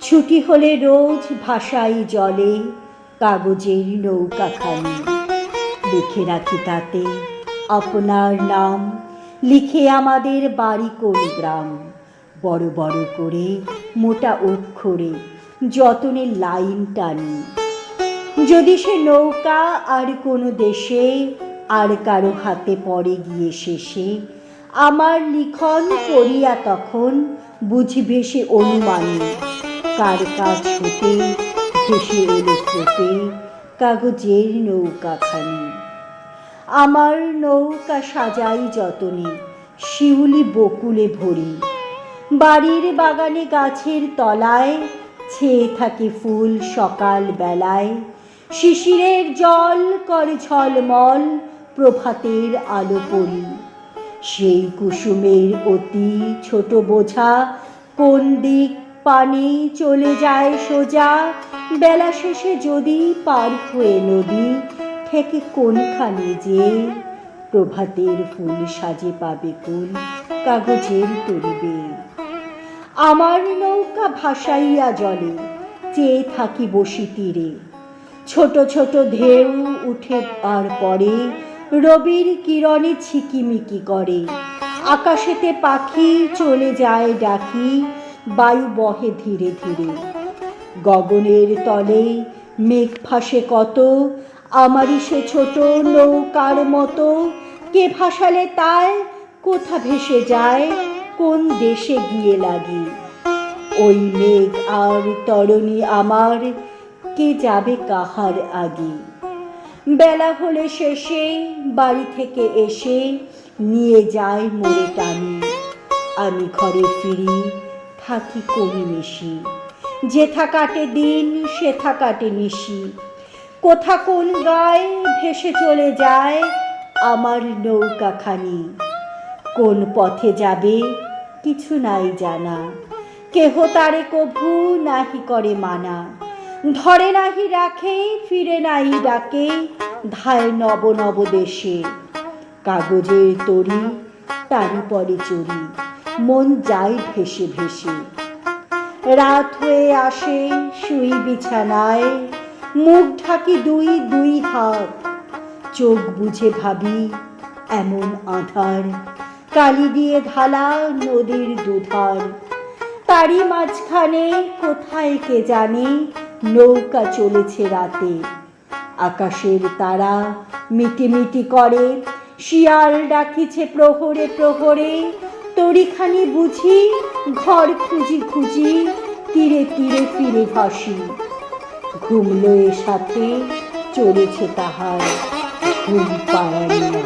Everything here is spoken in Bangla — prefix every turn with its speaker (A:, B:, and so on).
A: ছুটি হলে রোজ ভাসাই জলে কাগজের নৌকাখানি, লিখে রাখি তাতে আপনার নাম, লিখে আমাদের বাড়ি কোন গ্রাম। বড় বড় করে মোটা অক্ষরে যতনে লাইন টানি। যদি সে নৌকা আর কোনো দেশে আর কারো হাতে পড়ে গিয়ে শেষে, আমার লিখন পড়িয়া তখন বুঝিবে সে অনুমানে কার কাছ হতে ভেসে এলো স্রোতে কাগজের নৌকাখানি। আমার নৌকা সাজাই যতনে শিউলি বকুলে ভরি, বাড়ির বাগানে গাছের তলায় ছেয়ে থাকে ফুল সকাল বেলায়, শিশিরের জল করে ঝলমল প্রভাতের আলো পড়ি। সেই কুসুমের অতি ছোট বোঝা কোন দিক পানে চলে যায় সোজা, বেলা শেষে যদি পার হয়ে নদী থেকে কোনখানে যে প্রভাতের ফুল সাজে পাবে কুল কাগজের তরিবে। আমার নৌকা ভাসাইয়া জলে চেয়ে থাকি বসি তীরে, ছোট ছোট ঢেউ উঠে আর পরে রবির কিরণে ঝিকিমিকি করে, আকাশেতে পাখি চলে যায় ডাকি, বায়ু বহে ধীরে ধীরে। গগনের তলে মেঘ ভাসে কত, আমারই সে ছোট নৌকার মতো, কে ভাসালে তাই কোথা ভেসে যায় কোন দেশে গিয়ে লাগি। ওই মেঘ আর তরণী আমার, কে যাবে কাহার আগে। বেলা হলে শেষে বাড়ি থেকে এসে নিয়ে যায় মোরে টানি, আমি ঘরে ফিরি থাকি কমি মিশি, যেথা কাটে দিন সেথা কাটে নিশি। কোথা কোন গায়ে ভেসে চলে যায় আমার নৌকাখানি, কোন পথে যাবে কিছু নাই জানা, কেহ তারে কভু নাহি করে মানা। ধরে নাহি রাখে ফিরে নাই ডাকে ধায় নব নব দেশে, কাগজের তরি তারি পরে চড়ি মন যায় ভেসে ভেসে। রাত হয়ে আসে শুই বিছানায়, মুখ ঢাকি দুই দুই হাত, চোখ বুঝে ভাবি এমন আঁধার কালি দিয়ে ঢালা নদীর দুধার। তারই মাঝখানে কোথায় কে জানে নৌকা চলেছে রাতে, আকাশের তারা মিটিমিটি করে, শিয়াল ডাকিছে প্রহরে প্রহরে, তরিখানি বুঝি ঘর খুঁজি খুঁজি তীরে তীরে ফিরে ভাসি। ঘুমলো এ সাথে চলেছে তাহার ঘুম পাড়ানি।